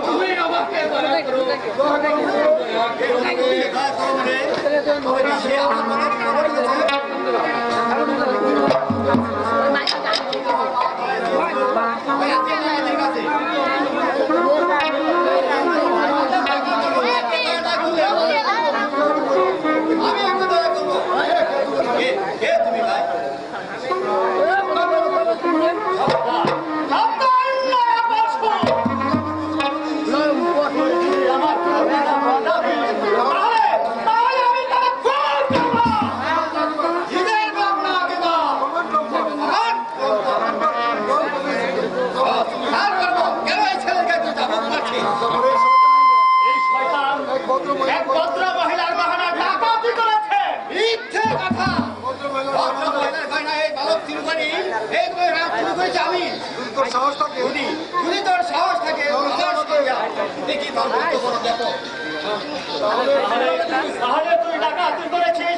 তুমি আমাকে দয়া করো তাহলে তুই ডাকাতি করেছিস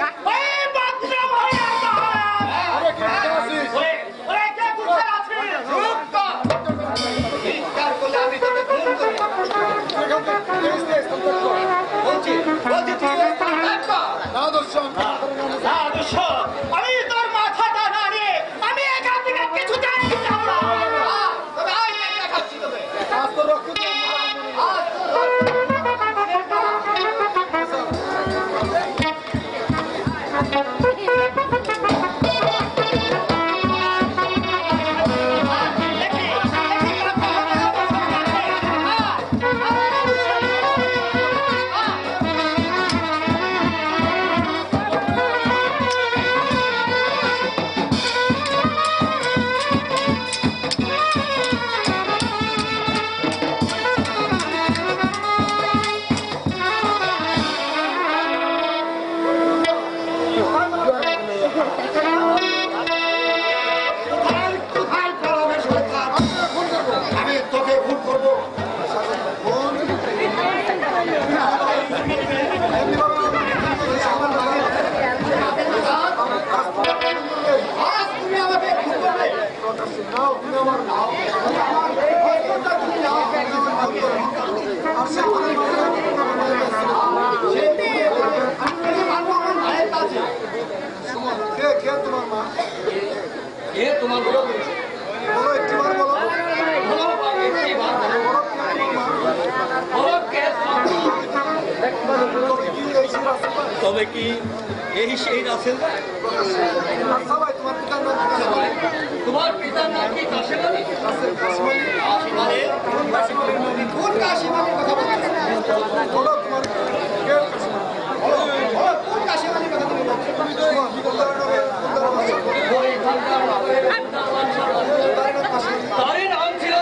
আমি তোর মাথাটা নাড়িয়ে আমি এখান থেকে কিছু জানি না তবে কি এই সেই রাসেল তোমার পিতার নাম কি কাশেম আলী? কোন কাশেম আলীর কথা বলছো? কোন কাশেম আলীর কথা তুমি বলছো? তারই নাম ছিল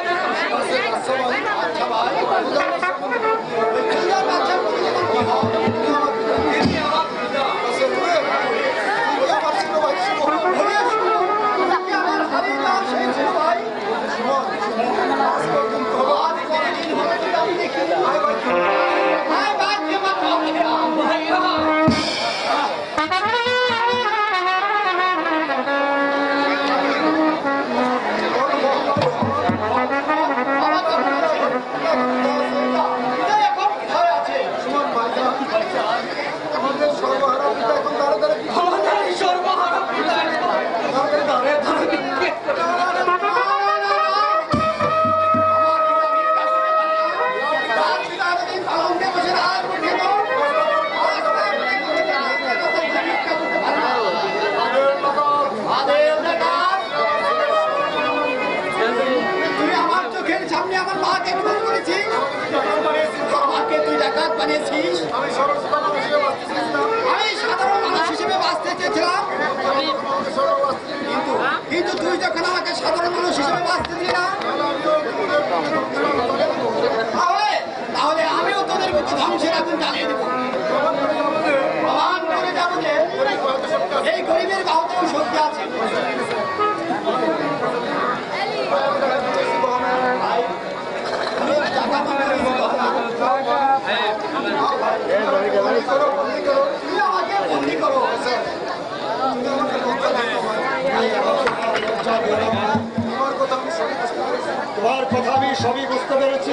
কিন্তু তুই যখন আমাকে সাধারণ মানুষ হিসেবে বাঁচতে দিলি না তাহলে আমিও তোদের মতো ধ্বংসের আগুন জ্বালিয়ে দেবো। প্রমাণ করে যাবো যে এই গরিবের বাহুতেও শক্তি আছে। বন্দি করো তোমার কথা আমি তোমার তোমার কথা আমি সবই বুঝতে পেরেছি।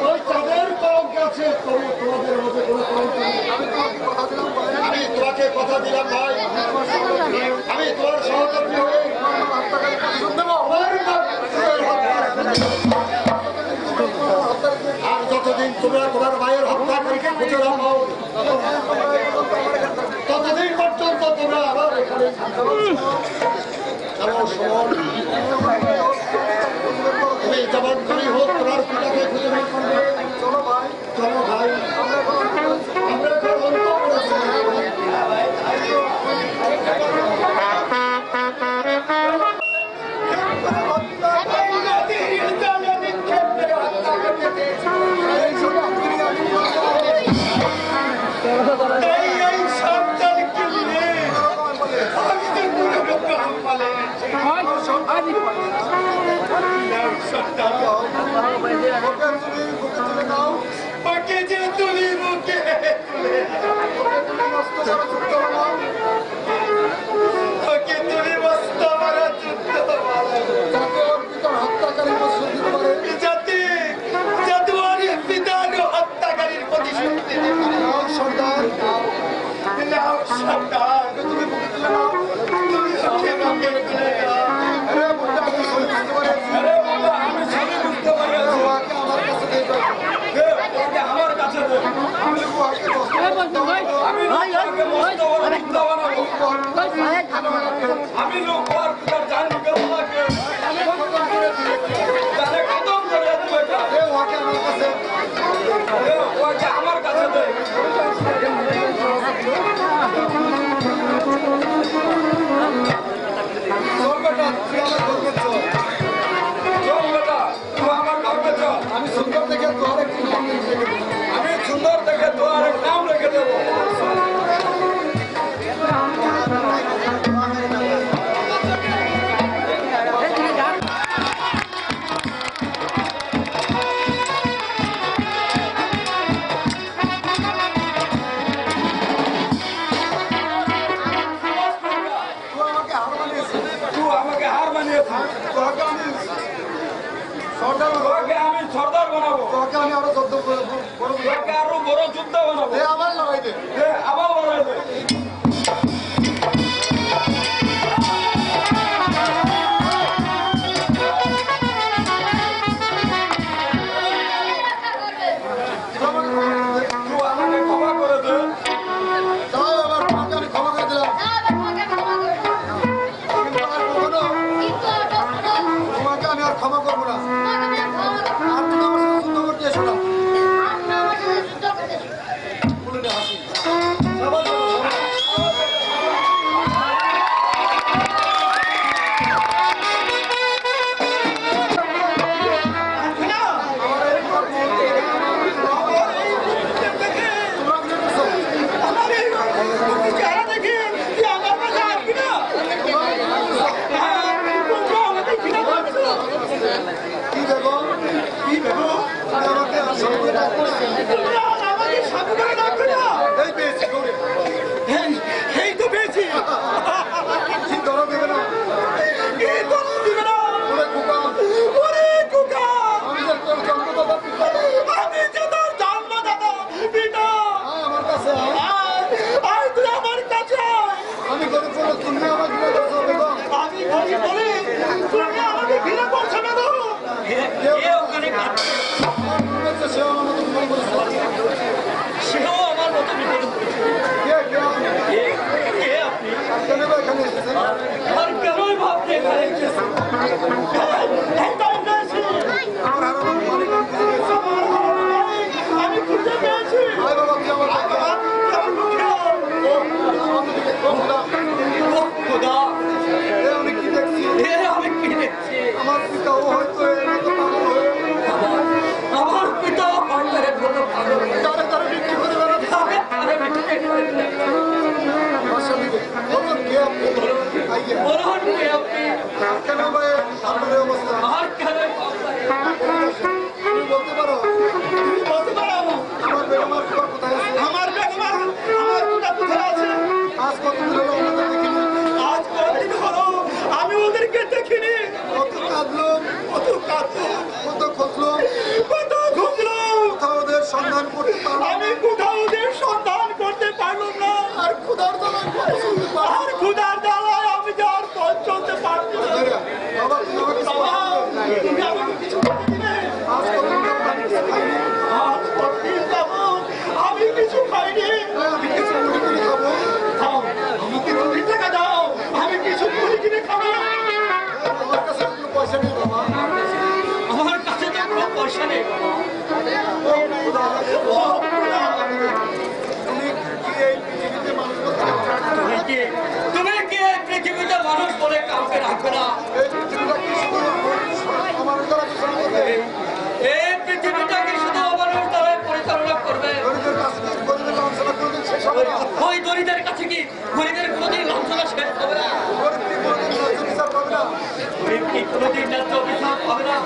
ওই চাঁদের কলঙ্ক আছে, তোমাদের মধ্যে কোনো কলঙ্ক নেই। আমি তোমাকে কথা দিলাম ভাই, আমি তোমার সহকর্মী হয়ে আর যতদিন তোমরা তোমার ভাইয়ের হত্যাকারীকে খুঁজে না পাও, ততদিন পর্যন্ত তোমরা আবার এখানে তুমি যেমন করি হোক তোমার পিতাকে খুঁজে বের করবে। চলো ভাই, চলো ভাই, আমরা এখন অন্ত করেছি। আমি লোক জানি আমার কাছে আমি সুন্দর দেখে তোমার এক নাম রেখে দেবো। আমি সর্দার বানাবো, আমি আরো বড় যুদ্ধ বানাবো, আবার লড়াই দে, আবার লড়াই দে। আমাকে ক্ষমা করে দে। আমি ক্ষমা করে দিলাম, তোমাকে আমি আর ক্ষমা করবো না। সন্ধান করতে পারলাম আমি কোথাও ওদের সন্ধান করতে পারলাম না। আর ক্ষুধার জ্বালায় কথা শুনতে পারলাম আর ক্ষুধার জ্বালায় আমি যে আর পথ চলতে পারছি না। বাবা তুমি আমাকে বাবা, তুমি আমাকে কিছু বলে দিলে। আজ কতদিন ধরে আমি কিছু খাইনি। আজ কতদিন যাবৎ আমি কিছু খাইনি। আমি কিছু মুড়ি কিনে খাবো। দাও, আমাকে 2 টাকা দাও, আমি কিছু মুড়ি কিনে খাবো। আমার কাছে কোনো পয়সা নেই বাবা। আমার কাছে তো কোনো পয়সা নেই। ও খোদা, ও খোদা, তুমি কি এই পৃথিবীতে মানুষ করতে তুমি কি এই পৃথিবীতে মানুষ বলে কাউকে রাখবে না? এই পৃথিবীটা কি শুধু আমার দ্বারা দূষণ করবে? এই পৃথিবীটা কি শুধু অমানুষ দ্বারা পরিচালনা করবে? গরিবের কাছে কি গরিবের লাঞ্ছনা কোনোদিন শেষ হবে না? ওই দরিদ্রের কাছে কি গরিবের কোনোদিন লাঞ্ছনা শেষ হবে না? গরিব কি কোনোদিন ন্যায্য বিচার পাবে না? গরিব কি কোনোদিন ন্যায্য বিচার পাবে না?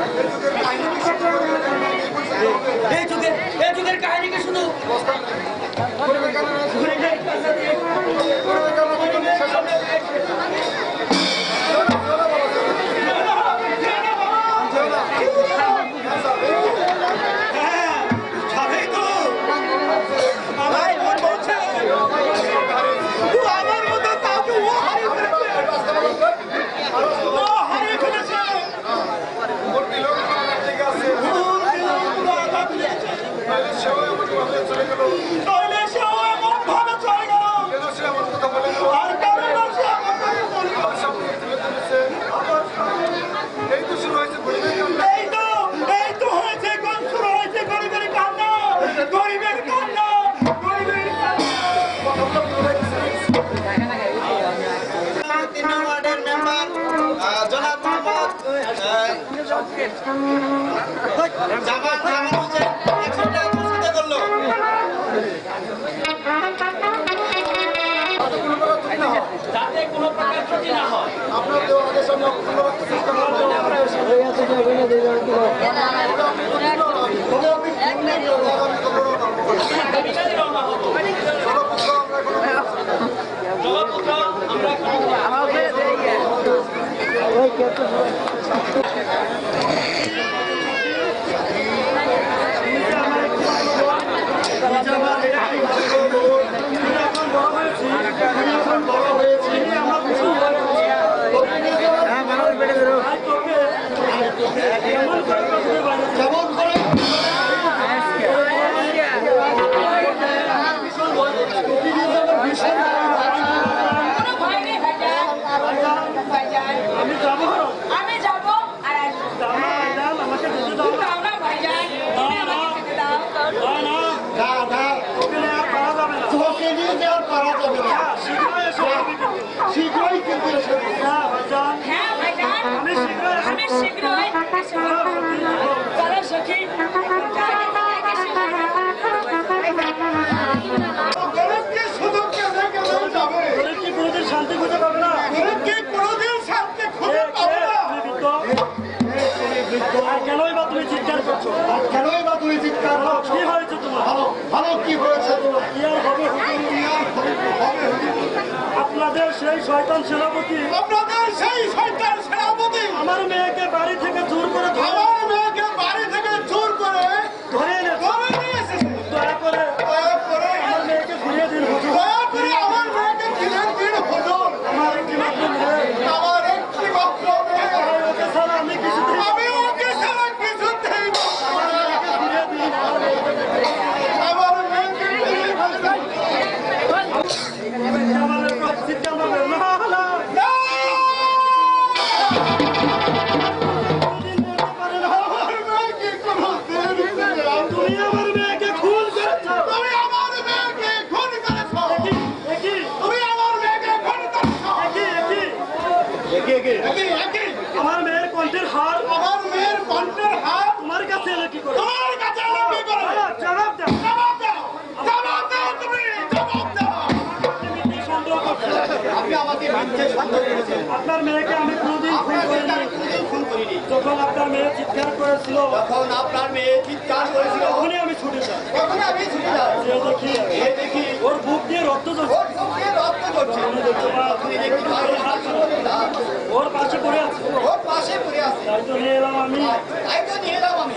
এই যুগের কাহিনী কি শুধু গরিবের কাহিনী এই বুঝতে হবে? এই যুগের কাহিনীকে শুধু গরিবের কাহিনী নয়, গরিবের কাছে দিয়ে গরিবের কাহিনী কোনোদিন শেষ হবে না। হ্যাঁ, যাবেই তো। আমার মন বলছে, ও আমার মতো কাউকে ও হারিয়ে ফেলেছে। ও হারিয়ে ফেলেছে। ওর দিলেও কোনো ঠিক আছে। নাহলে সেও এমন ভাবে চলে গেল। তাহলে সেও এমন ভাবে চলে গেল। কেন সে এমন কথা বলে গেল? আর কারণ সে আমার কাছে বলল, আমার সামনে তুলে ধরেছে। এই তো শুরু হয়েছে গরিবের কান্না। এই তো হয়েছে, শুরু হয়েছে গরিবের কান্না, গরিবের কান্না, গরিবের কান্না। কথাগুলো ভুলে গেছে। 3 নং ওয়ার্ডের মেম্বার জনাব মোহাম্মদ জামাল হোসেন 100 টাকা পুরস্কৃত করলো। যাতে কোনো প্রকার ক্ষতি না হয়। আপনার দেওয়া আদেশ আমি অক্ষুণ্ণ রাখতে চেষ্টা করবো। তবে আপনি আগামী তো বড় না। আগামীকালই রওনা হবো। জনপুত্র আমরা এখনো জলপুত্র, আমরা এখন যেমন করে কোনো ভয় নেই ভাইজান। আমি যাবো আর আসবো। দাও না ভাইজান, তুমি আমাকে যেতে দাও। তোকে নিয়ে যাওয়ার পারা যাবে না। শীঘ্রই কিন্তু এসে পড়বে। হ্যাঁ ভাইজান, আমি শীঘ্রই এসে পড়বো। চলো সখী, গরিবকে শুধু কেঁদে কেঁদে যাবে। শান্তি খুঁজে পাবে না। গরিবকে কোনোদিন শান্তি খুঁজে পাবে না। কেনই বা তুমি চিৎকার করছো? আর কেনই বা তুমি চিৎকার করছো? কি হয়েছে তোমার? ভালো ভালো কি হয়েছে তোমার? কি আর হবে হুজুর? আপনাদের সেই শয়তান সেনাপতি আপনাদের সেই শয়তান সেনাপতি আমার মেয়েকে বাড়ি থেকে জোর করে আমার মেয়েকে বাড়ি থেকে জোর করে ধরে এনেছে। ধরে নিয়ে এসেছে। দয়া করে দয়া করে আমার মেয়েকে ফিরিয়ে দিন হুজুর। দয়া করে আমার মেয়েকে দিলেন দিন হুজুর। আমার একটি মাত্র মেয়ে। আমার একটি মাত্র মেয়ে। ওকে ছাড়া আমি কিছুতেই আমি ওকে ছাড়া কিছুতেই আমার মেয়েকে ফিরিয়ে দিন। আমার মেয়েকে ফিরিয়ে দিন। জামালের কথা চিৎকার করবেন না, না। না! কোনদিন বলতে পারে না। আমার মেয়েকে কোনোদিন ফিরিয়ে দাও। তুমি আমার মেয়েকে খুন করেছো। তুমি আমার মেয়েকে খুন করেছো। একই তুমি আমার মেয়েকে খুন করেছো। একই। আমার মেয়ের কণ্ঠের হার আমার মেয়ের কণ্ঠের হাত তোমার কাছে এলো কি করে? তোমার কাছে এলো কি করে? জবাব দাও। জবাব দাও। জবাব দাও তুমি। জবাব দাও। আপনি মিথ্যে সন্দেহ করছেন। আপনি আমাকে মিথ্যে সন্দেহ করেছেন। আপনার মেয়েকে আমি কোনোদিন খুন করিনি। কোনোদিন খুন করিনি। যখন আপনার মেয়ে চিৎকার করেছিল যখন আপনার মেয়ে চিৎকার করেছিল তখনই আমি ছুটে যাই। তখন আমি ছুটে যাই। এই দেখি ওর বুক দিয়ে রক্ত ঝরছে। ওর মুখ দিয়ে রক্ত ঝরছে। আপনি দেখি ভাই, ওর পাশে পড়ে আছে। ওর পাশে পড়ে আছে। তাই তো নিয়ে এলাম আমি। তাই তো নিয়ে এলাম আমি।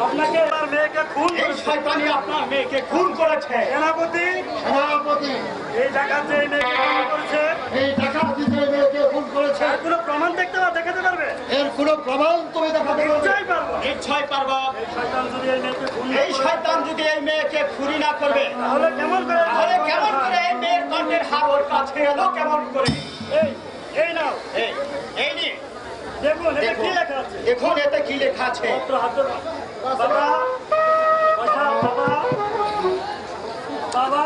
আপনাকে আমার মেয়েকে খুন এই শয়তানি আপনার মেয়েকে খুন করেছে। সেনাপতি সেনাপতি এই ডাকাত যে এই মেয়েকে খুন করেছে, এই ডাকাত যে মেয়েকে খুন করেছে তার কোনো প্রমাণ দেখাতে পারবে? এর কোনো প্রমাণ তুমি দেখাতে পারবে? নিশ্চয়ই পারবো। নিশ্চয় পারবো। এই শয়তান যদি এই মেয়েকে খুন না এই করে, শয়তান যদি এই মেয়েকে খুনি না করবে, তাহলে কেমন করে? তাহলে কেমন করে এই মেয়ের কণ্ঠের হার ওর কাছে এলো? কেমন করে? এই এই নাও, এই এই নিয়ে দেখুন এটা দেখুন। কি লেখা আছে। এখন এতে কি লেখা আছে? মাত্র হাত ধরো। বাবা বাবা বাবা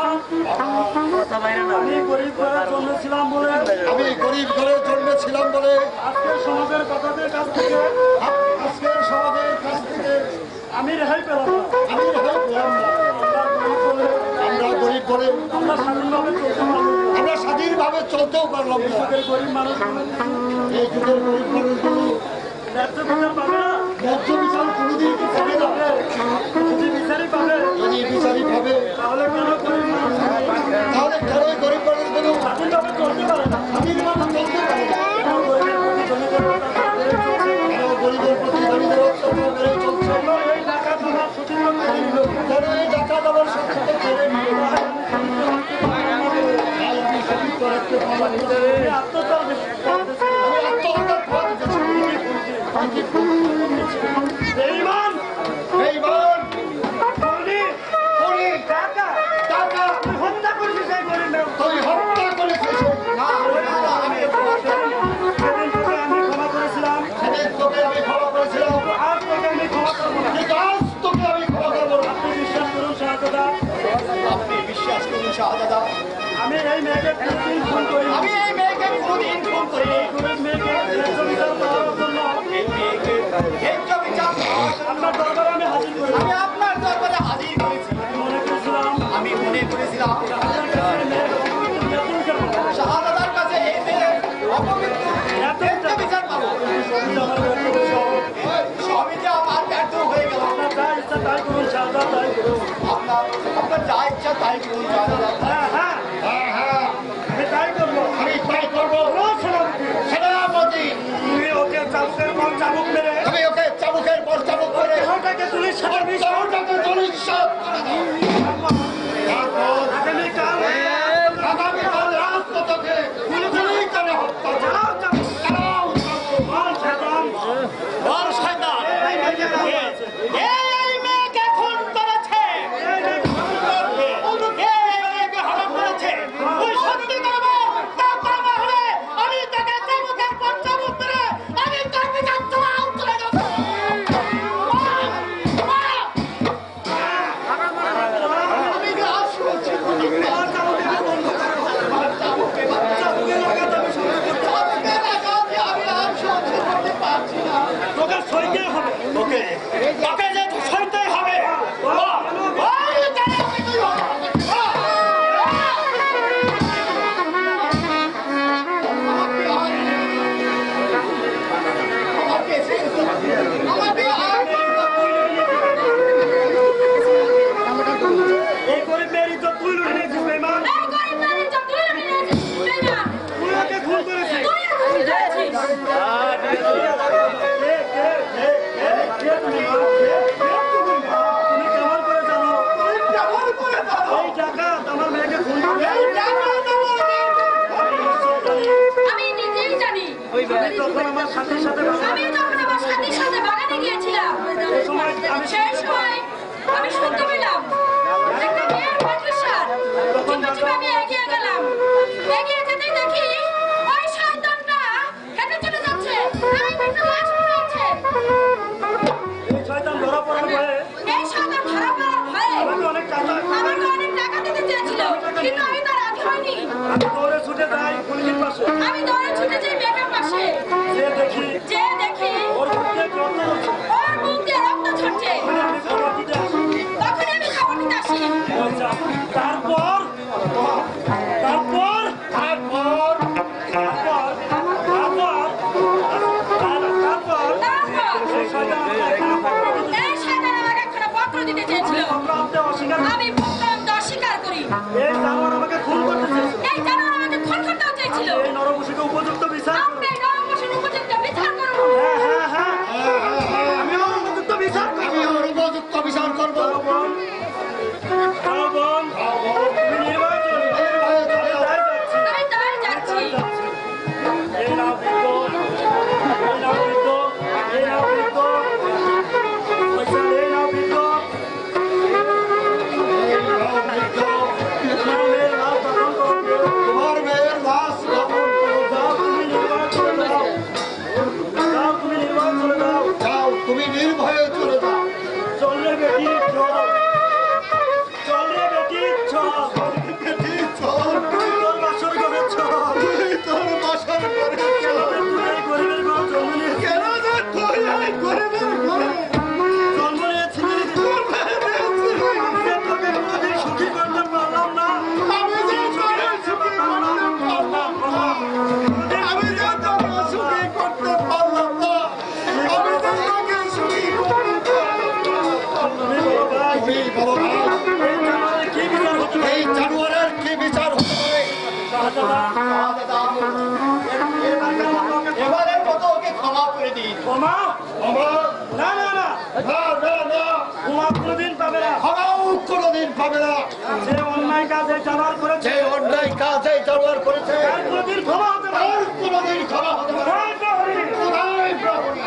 আমি গরিব ঘরে জন্মেছিলাম বলে, আমি গরিব ঘরে জন্মেছিলাম বলে আজকের সমাজের কথাদের কাছ থেকে আজকের সমাজের কাছ থেকে আমি রেহাই পেলাম না। আমি রেহাই পেলাম না। আমরা গরিব বলে আমরা গরিব ঘরে আমরা স্বাধীনভাবে চলতে পারলাম না। আমরা স্বাধীনভাবে চলতেও পারলাম না। যুগের গরিব মানুষগুলো এই যুগের গরিব মানুষগুলো ন্যায্য বিচার পাবে না। ন্যায্য বিচার কোনোদিন কি পাবে না। যদি বিচারই পাবে, যদি বিচারই পাবে তাহলে কেন গরিব মানুষগুলো তাহলে কেন এই গরিব মানুষগুলো স্বাধীনভাবে চলতে পারে না? স্বাধীনভাবে চলতে পারে না? কেন গরিবের প্রতি জনগণের অত্যাচার বেড়ে চলছে? কেন গরিবের প্রতি ধনীদের অত্যাচার বেড়ে চলছে? কেন এই ডাকাত আমার সতীর্থ মেনে নিল? কেন এই ডাকাত আমার সত্যকে কেড়ে নিল? তাই আমি সঠিক করতে পারলাম না। এই আত্মহত্যা করতেছে। আমি আত্মহত্যার পথ বেছে নিয়েছি। আমি কি করছি? বেঈমান, বেঈমান, খুনি, খুনি, ডাকাত, ডাকাত, তুই হত্যা করেছিস এই গরিব মেয়ে। তুই হত্যা করেছিস। না, আমি সেদিন তোকে আমি ক্ষমা করেছিলাম, সেদিন তোকে আমি ক্ষমা করেছিলাম, আজ তোকে আমি ক্ষমা করবো না। কিন্তু আজ তোকে আমি ক্ষমা করবো না। আপনি বিশ্বাস করুন শাহজাদা, আপনি বিশ্বাস করুন শাহজাদা, আমি এই মেয়েকে কোনোদিন খুন করি আমি এই মেয়েকে কোনোদিন খুন করিনি। গরিব মেয়েকে ন্যায্য বিচার পাওয়ার জন্য এই মেয়েকে ন্যায্য বিচার পাওয়ার জন্য আপনার দরবারে আমি হাজির করি। আমি আপনার দরবারে হাজির করেছি। আমি মনে করেছিলাম আমি মনে করেছিলাম আপনার কাছে এই মেয়ের অপমৃত্যুর ন্যায্য বিচার পাবো। শাহজাদার কাছে এই মেয়ের অপমৃত্যু ন্যায্য বিচার পাবো। সবই আমার ব্যর্থ হয়েছে। সবই যে আমার ব্যর্থ হয়ে গেল। আপনার যা ইচ্ছা তাই করুন শাহজাদা, তাই করুন। আপনার যা ইচ্ছা তাই করুন শাহজাদা। হ্যাঁ হ্যাঁ, হ্যাঁ, হ্যাঁ, আমি তাই করবো। আমি তাই করবো। ও সেনাপতি, সেনাপতি, তুমি ওকে চাবুকের পর চাবুক মেরে আমি ওকে চাবুকের পর চাবুক করে দেহটাকে তুলির সাথে মিশিয়ে চাবুকটাকে ধরিষ্যাৎ করে দাও। তারপর আগামীকাল আগামীকাল রাজপথে গুলি করে হত্যা করো। চালাও চাবুক। চালাও, বল শয়তান, বল শয়তান, এই মেয়েকে খুন করেছে। এই মেয়েকে খুন করেছে। এই মেয়েকে খুন করেছে। এই মেয়েকে হরণ করেছে। তুই সত্যি করবো, তা করবো হলে আমি তাকে চাবুকের পর চাবুক মেরে আমি তোর বিচার চড়াও করে দেবো। আমি গ্রাস করছি। আমার চাবুকে বন্ধ করো। চাবুকে চাবুকে লাগাতে আমি সহ্য করতে পারছি না। লাগাতে আমি আর সহ্য করতে পারছি না। তোকে সইতে হবে। তোকে যে সইতে হবে। ওই তারা ওকে তুই এই গরিব মেয়ের ইজ্জত তুই লুটে নিয়েছিস বেঈমান। এই গরিব মানুষ যতই আমি নিয়েছি, তুই না, তুই ওকে খুন করেছিস। তুই আমাকে দিয়েছিস। তুমি কেমন করে জানো এই ডাকাত আমার মেয়েকে খুন করে? আমি নিজেই জানি। আমি তখন আমার সাথে সাথে আমি যখন আমার সাথীর সাথে বাগানে গিয়েছিলাম, সেই সময় আমি শুনতে পেলাম একটা মেয়ের কণ্ঠস্বর। চুপে চুপে আমি এগিয়ে গেলাম। এগিয়ে যেতেই দেখি ওই শয়তানটা হেঁটে চলে যাচ্ছে। আমি কিন্তু লাশ পড়ে আছে। এই শয়তান ধরা পড়ার ভয়ে এই শয়তান ধরা পড়ার ভয়ে আমাকে অনেক টাকা আমাকে অনেক টাকা দিতে চেয়েছিল, কিন্তু আমি তার রাজি হইনি। আমি দৌড়ে ছুটে যাই পুলিশের পাশে। আমি দৌড়ে ছুটে যাই মেয়েটার পাশে। যে দেখি ওর ওর বুকে রক্ত ঝরছে। মুখ দিয়ে রক্ত ঝরছে। আমি খবর দিতে আসি। তখনই আমি খবর নিতে আসি। আচ্ছা, তারপর তারপর তারপর তারপর তারপর তারপর এই শয়তান আমাকে এই শয়তান আমাকে একটা পত্র দিতে চেয়েছিল। আমরা আনতে অস্বীকার আমি বললাম, অস্বীকার তুমি বলো ভাই, কি বিচার হতে পারে? এই জানোয়ারের কি বিচার হতে পারে? শাহজাদা, এবারের মতো ওকে ক্ষমা করে দিন। ক্ষমা? আমার না না না, না না না, ক্ষমা কোনোদিন পাবে না। ক্ষমাও কোনোদিন পাবে না। যে অন্যায় কাজে জানার করেছে যে অন্যায় কাজ এই জানোয়ার করেছে তার কোনোদিন ক্ষমা হতে পারে আর কোনোদিন ক্ষমা হতে পারে না। জয় প্রহরী। জয় প্রহরী।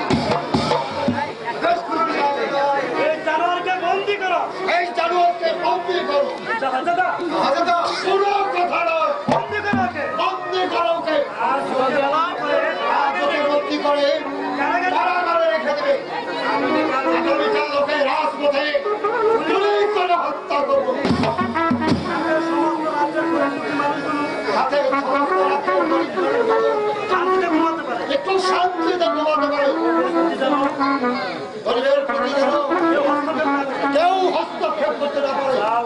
এই জানোয়ারকে বন্দি করো। এই জানোয়ারকে বন্দি করো। শাহজাদা, শাহজাদা, কোনো কথা নয়, বন্দি করো ওকে। বন্দি করো ওকে। আর যদি না করে আর যদি বন্দি করে কারাগারে রেখে দেবে। আগামীকাল ওকে রাজপথে গুলি করে হত্যা করবো। সমস্ত রাজ্যের প্রতিটি মানুষগুলো হাতে সমস্ত রাজ্যের মানুষগুলো শান্তিতে ঘুমাতে পারে। একটু শান্তিতে ঘুমাতে পারে। যেন গরিবের প্রতি যেন কেউ হস্তক্ষেপ না করে। কেউ হস্তক্ষেপ করতে না পারে। যাও,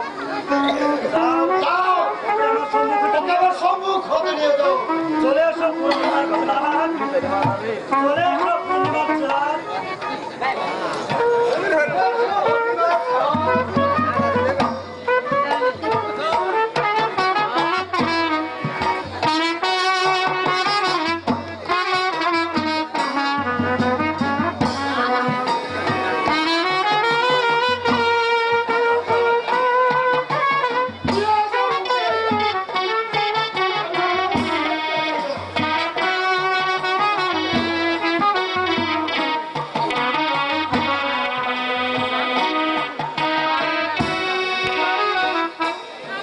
যাও, যাও, ওকে আমার সম্মুখে ওকে আমার সম্মুখ হতে নিয়ে যাও। চলে এসো পূর্ণিমার চাঁদ। চলে এসো পূর্ণিমার চাঁদ।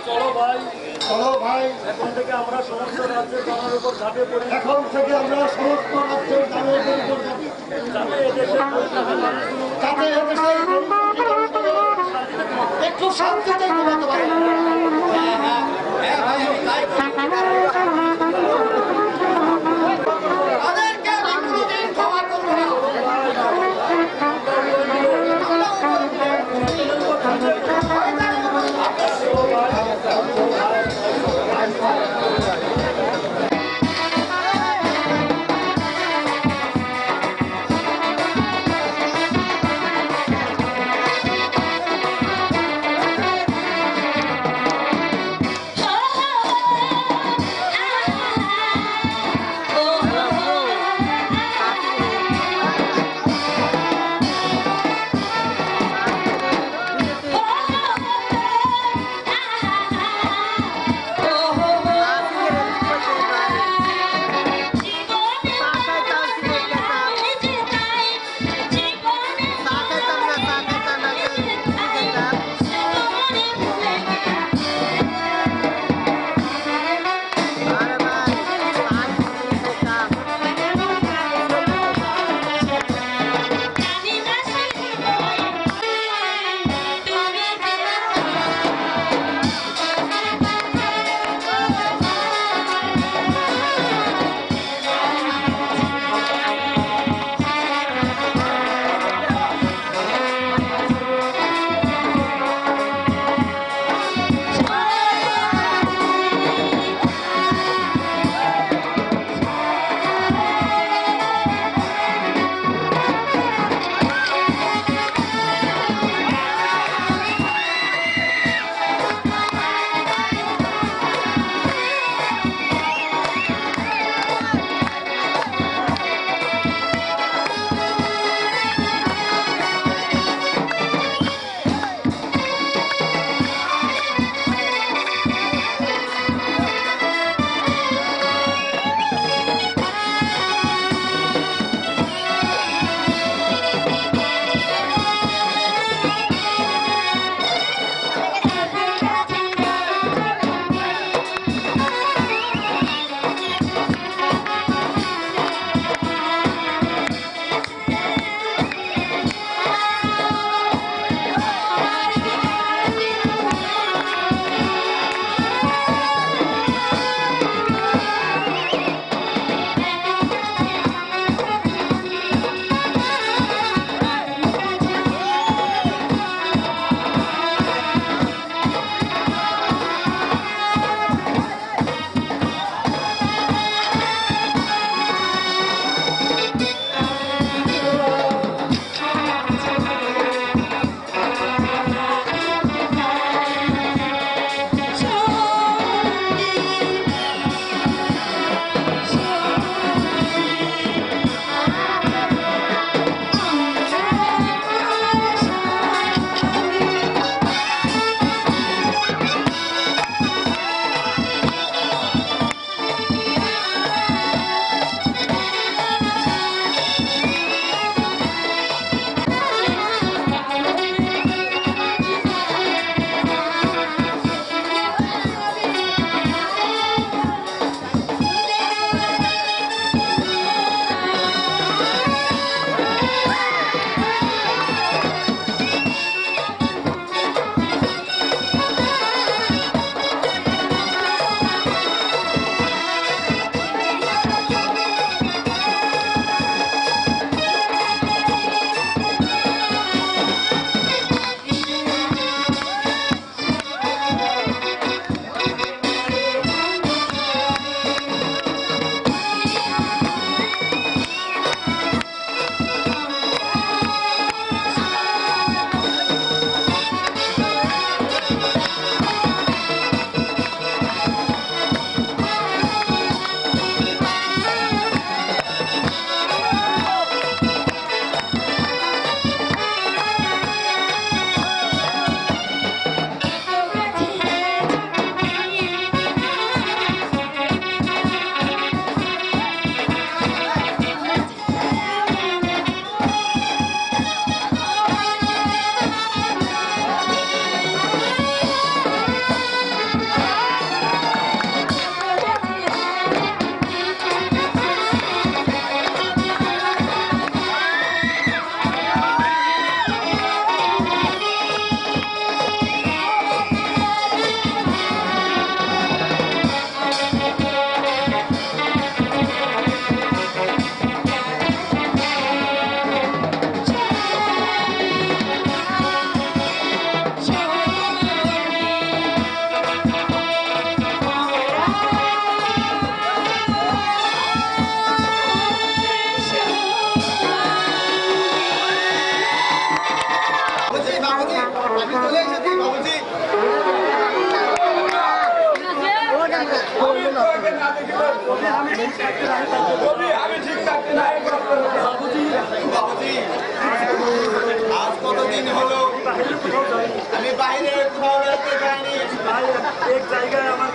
চলো ভাই, চলো ভাই, এখন থেকে আমরা সমস্ত রাজ্যের জনের উপর ঝাঁপিয়ে পড়ে এখন থেকে আমরা সমস্ত রাজ্যের দামের উপর যাবো। যাতে এদেশের পরিষ্কারের মানুষগুলো যাতে এদেশের মানুষগুলো একটু শান্তিতে ঘুমাতে পারে। হ্যাঁ ভাই, আমি তাই করবো। তাদেরকে আমি কোনোদিন ক্ষমা করবো না। বাবুজি, আজ কতদিন হলো আমি বাইরে কোথাও বেড়াতে যাইনি। এক জায়গায় আমার